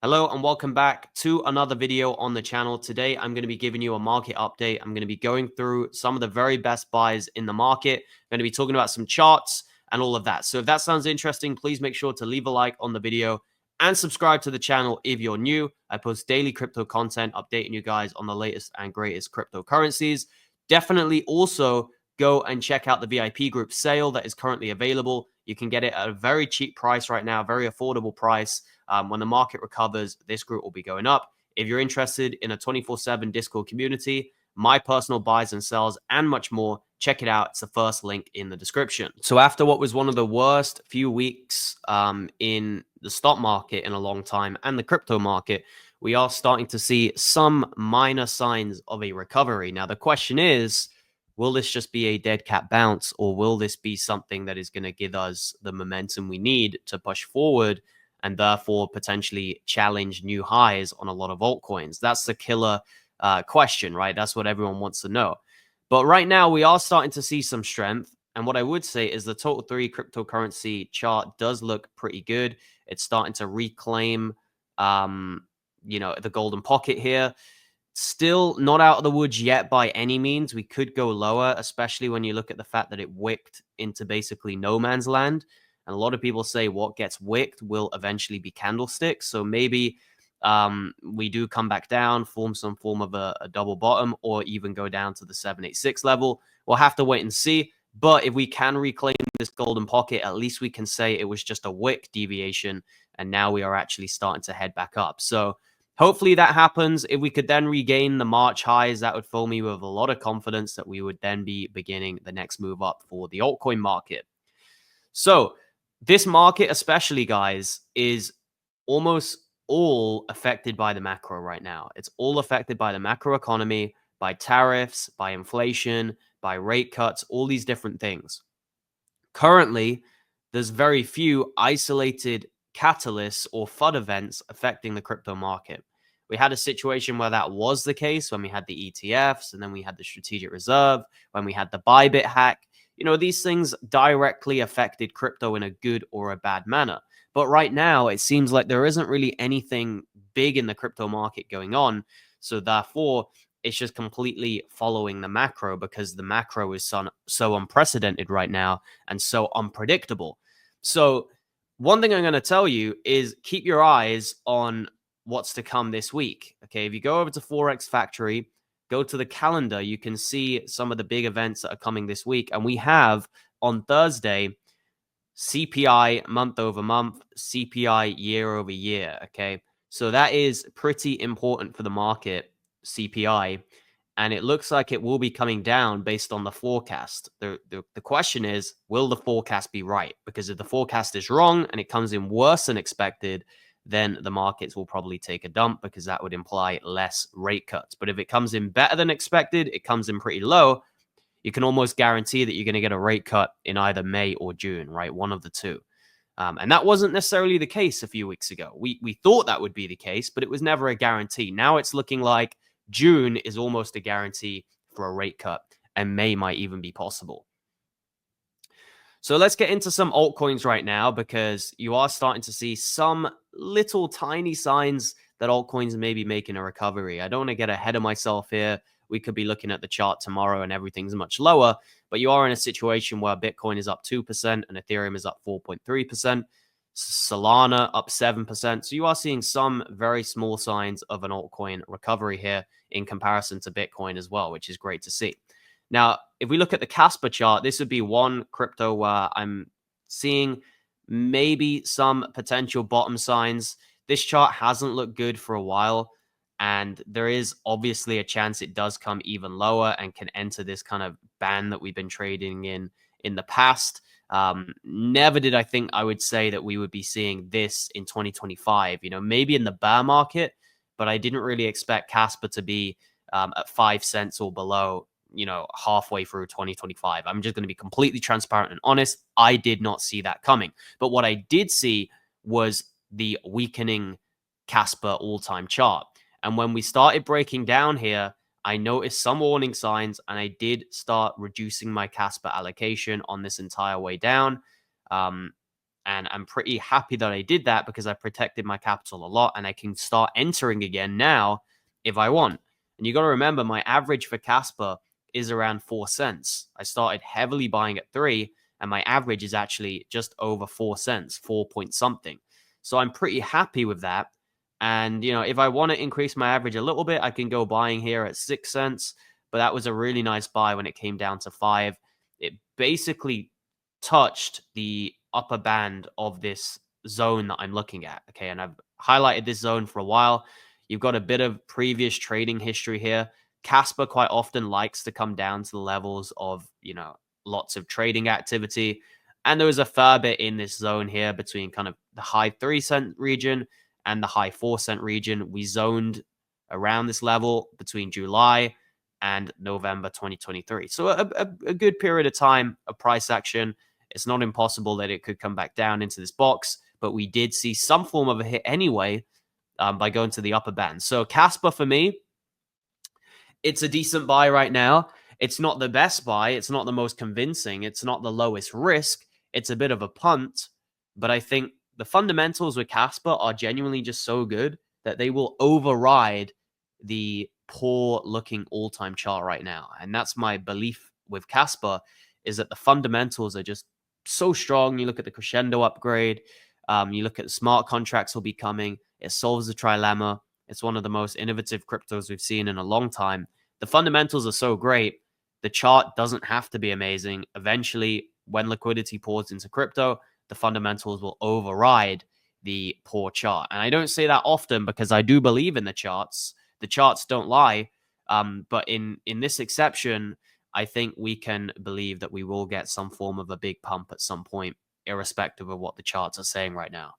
Hello and welcome back to another video on the channel. Today, I'm going to be giving you a market update. I'm going to be going through some of the very best buys in the market. I'm going to be talking about some charts and all of that. So if that sounds interesting, please make sure to leave a like on the video and subscribe to the channel if you're new. I post daily crypto content, updating you guys on the latest and greatest cryptocurrencies. Definitely also go and check out the VIP group sale that is currently available. You can get it at a very cheap price right now, very affordable price. When the market recovers, this group will be going up. If you're interested in a 24/7 Discord community, my personal buys and sells, and much more, check it out. It's the first link in the description. So after what was one of the worst few weeks in the stock market in a long time and the crypto market, we are starting to see some minor signs of a recovery. Now, the question is, will this just be a dead cat bounce, or will this be something that is going to give us the momentum we need to push forward and therefore potentially challenge new highs on a lot of altcoins? That's the killer question, right? That's what everyone wants to know. But right now, we are starting to see some strength. And what I would say is the total 3 cryptocurrency chart does look pretty good. It's starting to reclaim, the golden pocket here. Still not out of the woods yet by any means. We could go lower, especially when you look at the fact that it wicked into basically no man's land. And a lot of people say what gets wicked will eventually be candlesticks. So maybe we do come back down, form some form of a double bottom, or even go down to the 786 level. We'll have to wait and see. But if we can reclaim this golden pocket, at least we can say it was just a wick deviation. And now we are actually starting to head back up. So hopefully that happens. If we could then regain the March highs, that would fill me with a lot of confidence that we would then be beginning the next move up for the altcoin market. So this market, especially, guys, is almost all affected by the macro right now. It's all affected by the macroeconomy, by tariffs, by inflation, by rate cuts, all these different things. Currently, there's very few isolated catalysts or FUD events affecting the crypto market. We had a situation where that was the case when we had the ETFs, and then we had the strategic reserve, when we had the Bybit hack. These things directly affected crypto in a good or a bad manner. But right now, it seems like there isn't really anything big in the crypto market going on. So therefore, it's just completely following the macro, because the macro is so unprecedented right now and so unpredictable. So one thing I'm going to tell you is keep your eyes on what's to come this week. Okay, if you go over to Forex Factory, go to the calendar, you can see some of the big events that are coming this week. And we have on Thursday CPI month over month, CPI year over year. Okay, so that is pretty important for the market, CPI. And it looks like it will be coming down based on the forecast. The question is, will the forecast be right? Because if the forecast is wrong and it comes in worse than expected, then the markets will probably take a dump, because that would imply less rate cuts. But if it comes in better than expected, it comes in pretty low, you can almost guarantee that you're going to get a rate cut in either May or June, right? One of the two. And that wasn't necessarily the case a few weeks ago. We thought that would be the case, but it was never a guarantee. Now it's looking like June is almost a guarantee for a rate cut, and May might even be possible. So let's get into some altcoins right now, because you are starting to see some little tiny signs that altcoins may be making a recovery. I don't want to get ahead of myself here. We could be looking at the chart tomorrow and everything's much lower, but you are in a situation where Bitcoin is up 2% and Ethereum is up 4.3%. Solana up 7%. So you are seeing some very small signs of an altcoin recovery here in comparison to Bitcoin as well, which is great to see. Now, if we look at the Casper chart, this would be one crypto where I'm seeing maybe some potential bottom signs. This chart hasn't looked good for a while, and there is obviously a chance it does come even lower and can enter this kind of band that we've been trading in the past. Never did I think I would say that we would be seeing this in 2025, maybe in the bear market, but I didn't really expect Casper to be at 5 cents or below, halfway through 2025. I'm just going to be completely transparent and honest. I did not see that coming. But what I did see was the weakening Casper all-time chart. And when we started breaking down here, I noticed some warning signs, and I did start reducing my Casper allocation on this entire way down. And I'm pretty happy that I did that because I protected my capital a lot and I can start entering again now if I want. And you got to remember, my average for Casper is around 4 cents. I started heavily buying at 3, and my average is actually just over 4 cents, 4 point something. So I'm pretty happy with that. And, if I want to increase my average a little bit, I can go buying here at 6 cents. But that was a really nice buy when it came down to 5. It basically touched the upper band of this zone that I'm looking at. Okay. And I've highlighted this zone for a while. You've got a bit of previous trading history here. Casper quite often likes to come down to the levels of, lots of trading activity. And there was a fair bit in this zone here between kind of the high 3 cent region and the high 4 cent region. We zoned around this level between July and November 2023. So a good period of time of price action. It's not impossible that it could come back down into this box, but we did see some form of a hit anyway by going to the upper band. So Casper for me, it's a decent buy right now. It's not the best buy. It's not the most convincing. It's not the lowest risk. It's a bit of a punt, but I think the fundamentals with Casper are genuinely just so good that they will override the poor looking all-time chart right now. And that's my belief with Casper, is that the fundamentals are just so strong. You look at the crescendo upgrade, you look at the smart contracts will be coming. It solves the trilemma. It's one of the most innovative cryptos we've seen in a long time. The fundamentals are so great. The chart doesn't have to be amazing. Eventually, when liquidity pours into crypto, the fundamentals will override the poor chart. And I don't say that often because I do believe in the charts. The charts don't lie. But in this exception, I think we can believe that we will get some form of a big pump at some point, irrespective of what the charts are saying right now.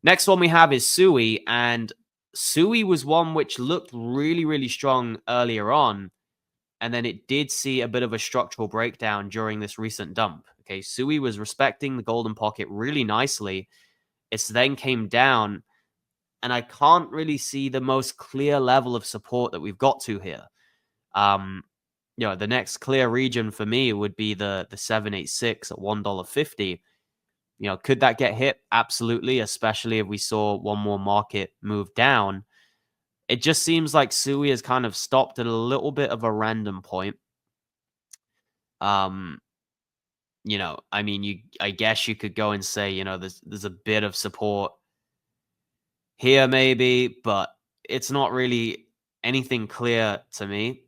Next one we have is Sui, and Sui was one which looked really, really strong earlier on, and then it did see a bit of a structural breakdown during this recent dump. Okay, Sui was respecting the golden pocket really nicely. It's then came down, and I can't really see the most clear level of support that we've got to here. The next clear region for me would be the 786 at $1.50. Could that get hit? Absolutely, especially if we saw one more market move down. It just seems like Sui has kind of stopped at a little bit of a random point. I guess you could go and say, there's a bit of support here maybe, but it's not really anything clear to me,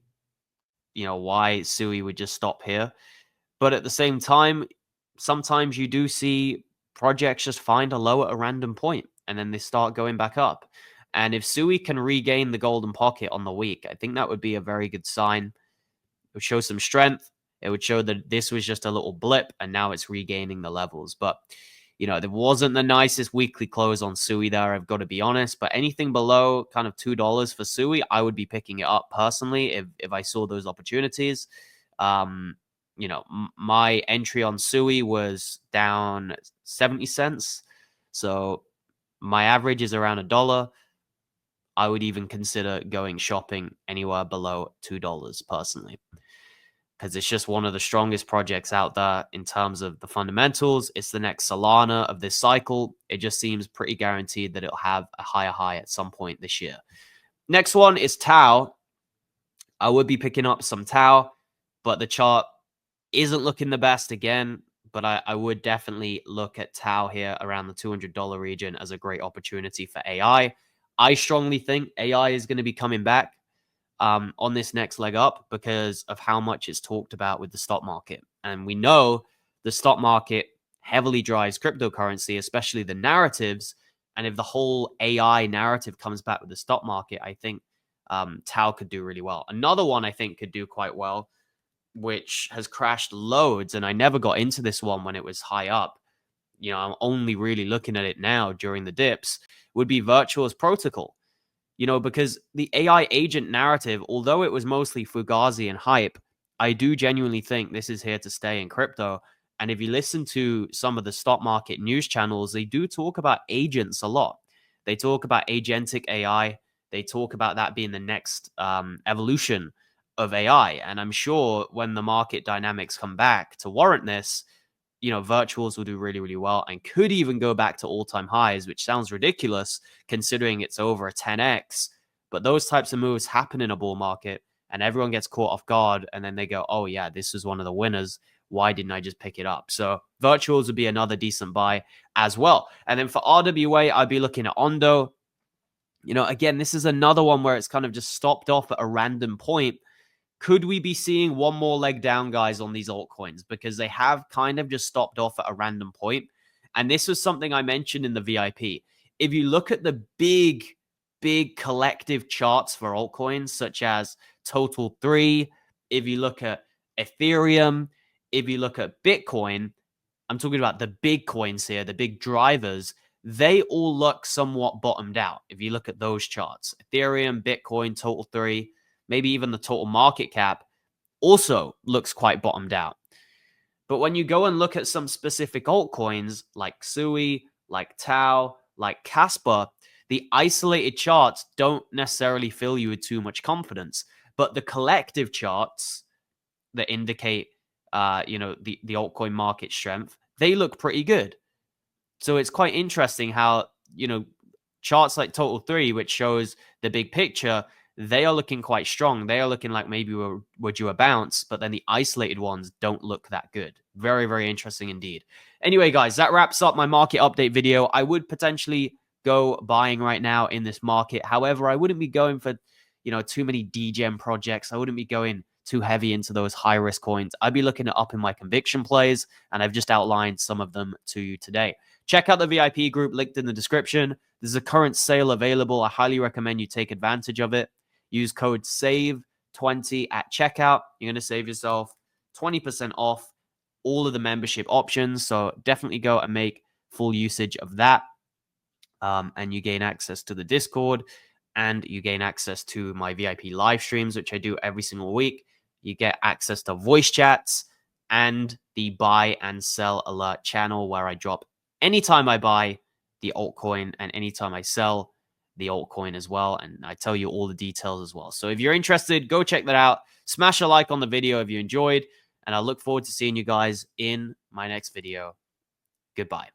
why Sui would just stop here. But at the same time, sometimes you do see projects just find a low at a random point and then they start going back up. And if Sui can regain the golden pocket on the week, I think that would be a very good sign. It would show some strength. It would show that this was just a little blip and now it's regaining the levels. But, there wasn't the nicest weekly close on Sui there, I've got to be honest. But anything below kind of $2 for Sui, I would be picking it up personally if I saw those opportunities. My entry on Sui was down 70 cents. So my average is around $1. I would even consider going shopping anywhere below $2 personally, because it's just one of the strongest projects out there in terms of the fundamentals. It's the next Solana of this cycle. It just seems pretty guaranteed that it'll have a higher high at some point this year. Next one is TAO. I would be picking up some TAO, but the chart isn't looking the best again. But I would definitely look at TAO here around the $200 region as a great opportunity for AI. I strongly think AI is going to be coming back on this next leg up because of how much it's talked about with the stock market. And we know the stock market heavily drives cryptocurrency, especially the narratives. And if the whole AI narrative comes back with the stock market, I think TAO could do really well. Another one I think could do quite well, which has crashed loads, and I never got into this one when it was high up. I'm only really looking at it now during the dips, would be Virtual's Protocol. Because the AI agent narrative, although it was mostly fugazi and hype, I do genuinely think this is here to stay in crypto. And if you listen to some of the stock market news channels, they do talk about agents a lot. They talk about agentic AI. They talk about that being the next evolution of AI. And I'm sure when the market dynamics come back to warrant this, virtuals will do really, really well and could even go back to all-time highs, which sounds ridiculous considering it's over a 10x. But those types of moves happen in a bull market and everyone gets caught off guard. And then they go, oh, yeah, this was one of the winners. Why didn't I just pick it up? So virtuals would be another decent buy as well. And then for RWA, I'd be looking at Ondo. Again, this is another one where it's kind of just stopped off at a random point. Could we be seeing one more leg down, guys, on these altcoins? Because they have kind of just stopped off at a random point. And this was something I mentioned in the VIP. If you look at the big collective charts for altcoins, such as Total 3, if you look at Ethereum, if you look at Bitcoin, I'm talking about the big coins here, the big drivers, they all look somewhat bottomed out. If you look at those charts, Ethereum, Bitcoin, Total 3, maybe even the total market cap also looks quite bottomed out. But when you go and look at some specific altcoins like Sui, like TAO, like Casper, the isolated charts don't necessarily fill you with too much confidence. But the collective charts that indicate, the altcoin market strength, they look pretty good. So it's quite interesting how, charts like Total 3, which shows the big picture, they are looking quite strong. They are looking like maybe we're due a bounce, but then the isolated ones don't look that good. Very, very interesting indeed. Anyway, guys, that wraps up my market update video. I would potentially go buying right now in this market. However, I wouldn't be going for, too many degen projects. I wouldn't be going too heavy into those high risk coins. I'd be looking at upping my conviction plays, and I've just outlined some of them to you today. Check out the VIP group linked in the description. There's a current sale available. I highly recommend you take advantage of it. Use code SAVE20 at checkout. You're going to save yourself 20% off all of the membership options. So definitely go and make full usage of that. And you gain access to the Discord, and you gain access to my VIP live streams, which I do every single week. You get access to voice chats and the buy and sell alert channel, where I drop anytime I buy the altcoin and anytime I sell the altcoin as well. And I tell you all the details as well. So if you're interested, go check that out. Smash a like on the video if you enjoyed. And I look forward to seeing you guys in my next video. Goodbye.